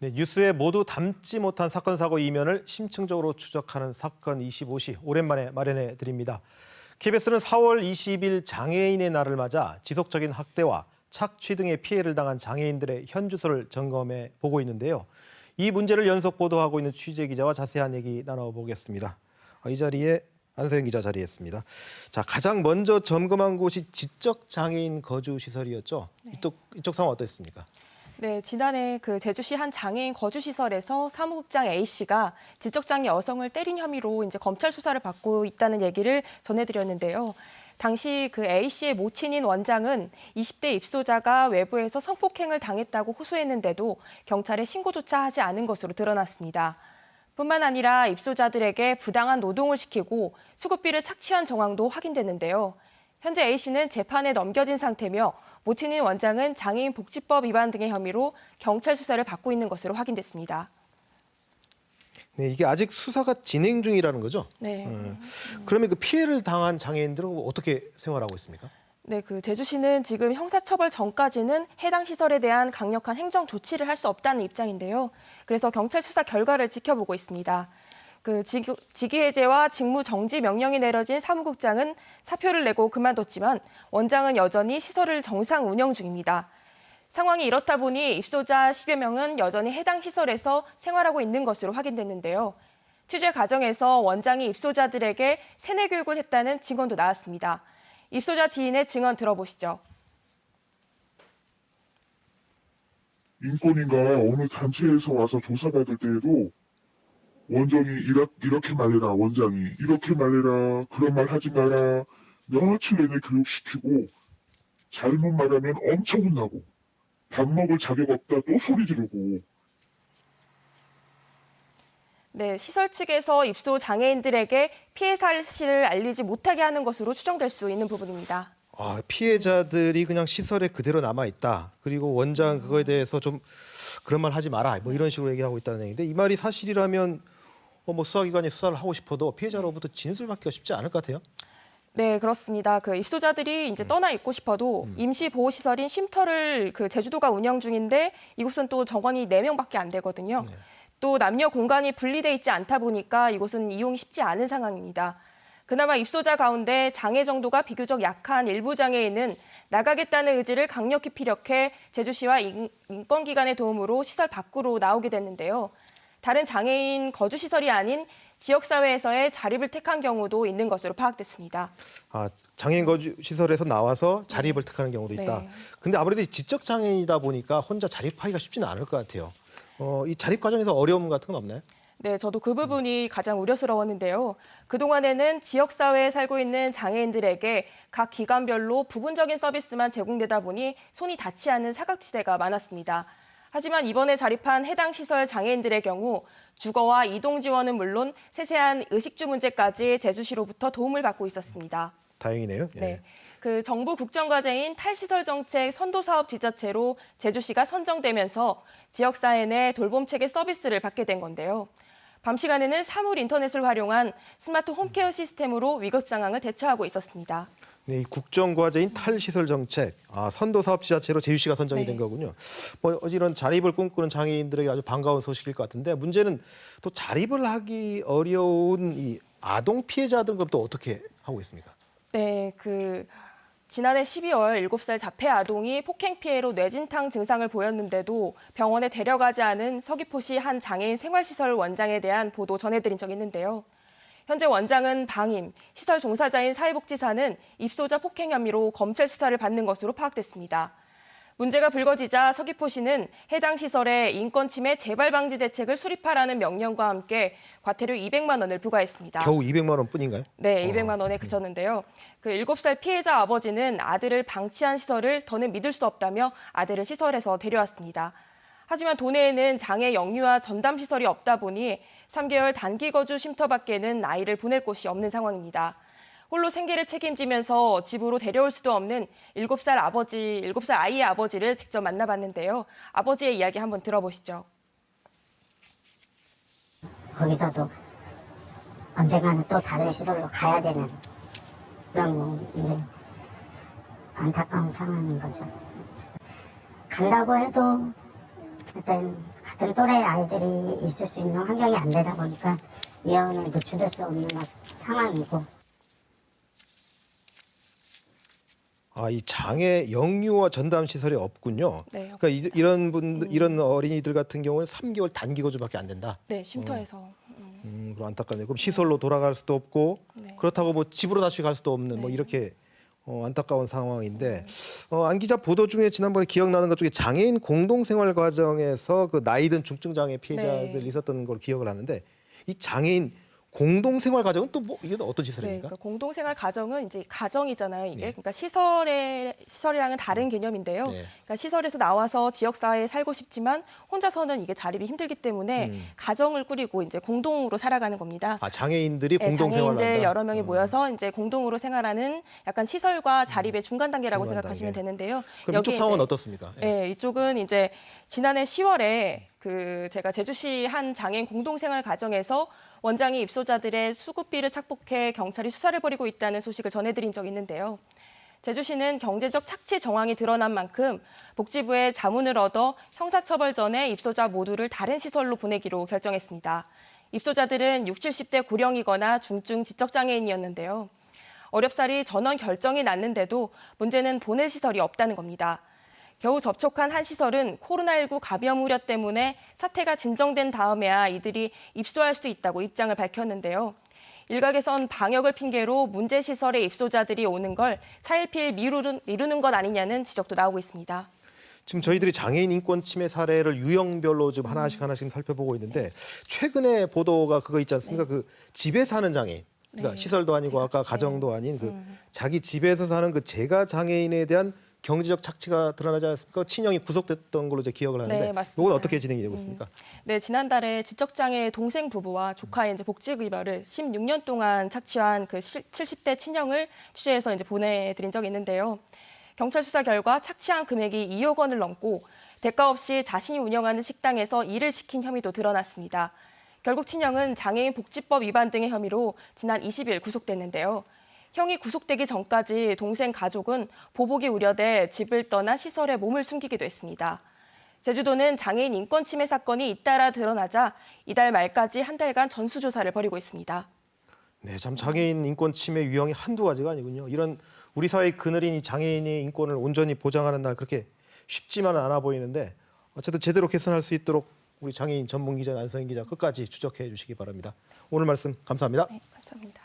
네, 뉴스에 모두 담지 못한 사건 사고 이면을 심층적으로 추적하는 사건 25시 오랜만에 마련해 드립니다. KBS는 4월 20일 장애인의 날을 맞아 지속적인 학대와 착취 등의 피해를 당한 장애인들의 현주소를 점검해 보고 있는데요. 이 문제를 연속 보도하고 있는 취재 기자와 자세한 얘기 나눠보겠습니다. 이 자리에 안서영 기자 자리했습니다. 자, 가장 먼저 점검한 곳이 지적 장애인 거주 시설이었죠. 네. 이쪽 상황 어땠습니까? 네, 지난해 제주시 한 장애인 거주시설에서 사무국장 A씨가 지적장애 여성을 때린 혐의로 이제 검찰 수사를 받고 있다는 얘기를 전해드렸는데요. 당시 A씨의 모친인 원장은 20대 입소자가 외부에서 성폭행을 당했다고 호소했는데도 경찰에 신고조차 하지 않은 것으로 드러났습니다. 뿐만 아니라 입소자들에게 부당한 노동을 시키고 수급비를 착취한 정황도 확인됐는데요. 현재 A씨는 재판에 넘겨진 상태며 모친인 원장은 장애인 복지법 위반 등의 혐의로 경찰 수사를 받고 있는 것으로 확인됐습니다. 네, 이게 아직 수사가 진행 중이라는 거죠? 네. 그러면 그 피해를 당한 장애인들은 어떻게 생활하고 있습니까? 네, 제주시는 지금 형사처벌 전까지는 해당 시설에 대한 강력한 행정 조치를 할 수 없다는 입장인데요. 그래서 경찰 수사 결과를 지켜보고 있습니다. 직위 해제와 직무 정지 명령이 내려진 사무국장은 사표를 내고 그만뒀지만 원장은 여전히 시설을 정상 운영 중입니다. 상황이 이렇다 보니 입소자 10여 명은 여전히 해당 시설에서 생활하고 있는 것으로 확인됐는데요. 취재 과정에서 원장이 입소자들에게 세뇌 교육을 했다는 증언도 나왔습니다. 입소자 지인의 증언 들어보시죠. 인권인가 어느 단체에서 와서 조사받을 때에도 원장이 이렇게 말해라, 원장이 이렇게 말해라, 그런 말 하지 마라, 며칠 내내 교육시키고 잘못 말하면 엄청 혼나고 밥 먹을 자격 없다 또 소리 지르고. 네, 시설 측에서 입소 장애인들에게 피해 사실을 알리지 못하게 하는 것으로 추정될 수 있는 부분입니다. 피해자들이 그냥 시설에 그대로 남아 있다. 그리고 원장 그거에 대해서 좀 그런 말 하지 마라. 뭐 이런 식으로 얘기하고 있다는 얘기인데 이 말이 사실이라면 수사기관이 수사를 하고 싶어도 피해자로부터 진술 받기가 쉽지 않을 것 같아요. 네, 그렇습니다. 입소자들이 이제 떠나 있고 싶어도 임시보호시설인 쉼터를 제주도가 운영 중인데 이곳은 또 정원이 4명밖에 안 되거든요. 네. 또 남녀 공간이 분리돼 있지 않다 보니까 이곳은 이용이 쉽지 않은 상황입니다. 그나마 입소자 가운데 장애 정도가 비교적 약한 일부 장애인은 나가겠다는 의지를 강력히 피력해 제주시와 인권기관의 도움으로 시설 밖으로 나오게 됐는데요. 다른 장애인 거주시설이 아닌 지역사회에서의 자립을 택한 경우도 있는 것으로 파악됐습니다. 장애인 거주 시설에서 나와서 자립을 택하는 경우도 있다. 네. 근데 아무래도 지적 장애인이다 보니까 혼자 자립하기가 쉽지는 않을 것 같아요. 이 자립 과정에서 어려움 같은 건 없나요? 네, 저도 그 부분이 가장 우려스러웠는데요. 그동안에는 지역사회에 살고 있는 장애인들에게 각 기관별로 부분적인 서비스만 제공되다 보니 손이 닿지 않는 사각지대가 많았습니다. 하지만 이번에 자립한 해당 시설 장애인들의 경우 주거와 이동 지원은 물론 세세한 의식주 문제까지 제주시로부터 도움을 받고 있었습니다. 다행이네요. 예. 네. 정부 국정과제인 탈시설 정책 선도사업 지자체로 제주시가 선정되면서 지역사회 내 돌봄 체계 서비스를 받게 된 건데요. 밤 시간에는 사물 인터넷을 활용한 스마트 홈케어 시스템으로 위급 상황을 대처하고 있었습니다. 네, 이 국정과제인 탈시설 정책, 선도사업 지자체로 제주시가 선정이 네. 된 거군요. 이런 자립을 꿈꾸는 장애인들에게 아주 반가운 소식일 것 같은데 문제는 또 자립을 하기 어려운 이 아동 피해자들은 또 어떻게 하고 있습니까? 네, 지난해 12월 7살 자폐 아동이 폭행 피해로 뇌진탕 증상을 보였는데도 병원에 데려가지 않은 서귀포시 한 장애인 생활시설 원장에 대한 보도 전해드린 적이 있는데요. 현재 원장은 방임, 시설 종사자인 사회복지사는 입소자 폭행 혐의로 검찰 수사를 받는 것으로 파악됐습니다. 문제가 불거지자 서귀포시는 해당 시설에 인권 침해 재발 방지 대책을 수립하라는 명령과 함께 과태료 200만 원을 부과했습니다. 겨우 200만 원뿐인가요? 네, 200만 원에 그쳤는데요. 7살 피해자 아버지는 아들을 방치한 시설을 더는 믿을 수 없다며 아들을 시설에서 데려왔습니다. 하지만 도내에는 장애 영유아 전담 시설이 없다 보니 3개월 단기 거주 쉼터밖에는 아이를 보낼 곳이 없는 상황입니다. 홀로 생계를 책임지면서 집으로 데려올 수도 없는 7살 아이의 아버지를 직접 만나봤는데요. 아버지의 이야기 한번 들어보시죠. 거기서도 언젠가는 또 다른 시설로 가야 되는 그런 이제 안타까운 상황인 거죠. 간다고 해도 일단 같은 또래 아이들이 있을 수 있는 환경이 안 되다 보니까 위험에 노출될 수 없는 상황이고. 이 장애 영유아 전담 시설이 없군요. 네, 그러니까 이런 어린이들 같은 경우는 3개월 단기 거주밖에 안 된다. 네, 쉼터에서. 그럼 안타깝네요. 그럼 시설로 돌아갈 수도 없고 네. 그렇다고 뭐 집으로 다시 갈 수도 없는 뭐 네. 이렇게 안타까운 상황인데 안 기자 보도 중에 지난번에 기억나는 것 중에 장애인 공동생활 과정에서 그 나이 든 중증 장애 피해자들 네. 있었던 걸 기억을 하는데 이 장애인 공동생활 과정은 또 뭐 이게 어떤 네, 시설입니까? 그러니까 공동생활 가정은 이제 가정이잖아요. 이게 네. 그러니까 시설이랑은 다른 개념인데요. 네. 그러니까 시설에서 나와서 지역 사회에 살고 싶지만 혼자서는 이게 자립이 힘들기 때문에 가정을 꾸리고 이제 공동으로 살아가는 겁니다. 장애인들이 네, 공동생활을 장애인들 한다. 여러 명이 모여서 이제 공동으로 생활하는 약간 시설과 자립의 중간 단계라고 중간 생각하시면 단계. 되는데요. 그럼 이쪽 상황은 이제 어떻습니까? 예. 네, 이쪽은 이제 지난해 10월에 그 제가 제주시 한 장애인 공동생활 가정에서 원장이 입소자들의 수급비를 착복해 경찰이 수사를 벌이고 있다는 소식을 전해드린 적이 있는데요. 제주시는 경제적 착취 정황이 드러난 만큼 복지부에 자문을 얻어 형사처벌 전에 입소자 모두를 다른 시설로 보내기로 결정했습니다. 입소자들은 60, 70대 고령이거나 중증 지적장애인이었는데요. 어렵사리 전원 결정이 났는데도 문제는 보낼 시설이 없다는 겁니다. 겨우 접촉한 한 시설은 코로나19 감염 우려 때문에 사태가 진정된 다음에야 이들이 입소할 수 있다고 입장을 밝혔는데요. 일각에선 방역을 핑계로 문제 시설에 입소자들이 오는 걸 차일피일 미루는 것 아니냐는 지적도 나오고 있습니다. 지금 저희들이 장애인 인권 침해 사례를 유형별로 지금 하나씩 살펴보고 있는데 최근에 보도가 그거 있지 않습니까? 그 집에 사는 장애인. 그러니까 네. 시설도 아니고 아까 가정도 아닌 그 자기 집에서 사는 그 재가 장애인에 대한 경제적 착취가 드러나지 않습니까? 친형이 구속됐던 걸로 제 기억을 하는데 네, 맞습니다. 이건 어떻게 진행이 되고 있습니까? 네, 지난달에 지적장애 동생 부부와 조카의 이제 복직의벌을 16년 동안 착취한 그 70대 친형을 취재해서 이제 보내드린 적이 있는데요. 경찰 수사 결과 착취한 금액이 2억 원을 넘고 대가 없이 자신이 운영하는 식당에서 일을 시킨 혐의도 드러났습니다. 결국 친형은 장애인 복지법 위반 등의 혐의로 지난 20일 구속됐는데요. 형이 구속되기 전까지 동생 가족은 보복이 우려돼 집을 떠나 시설에 몸을 숨기기도 했습니다. 제주도는 장애인 인권 침해 사건이 잇따라 드러나자 이달 말까지 한 달간 전수조사를 벌이고 있습니다. 네, 참 장애인 인권 침해 유형이 한두 가지가 아니군요. 이런 우리 사회의 그늘인 이 장애인의 인권을 온전히 보장하는 날 그렇게 쉽지만은 않아 보이는데 어쨌든 제대로 개선할 수 있도록 우리 장애인 전문 기자 안성인 기자 끝까지 추적해 주시기 바랍니다. 오늘 말씀 감사합니다. 네, 감사합니다.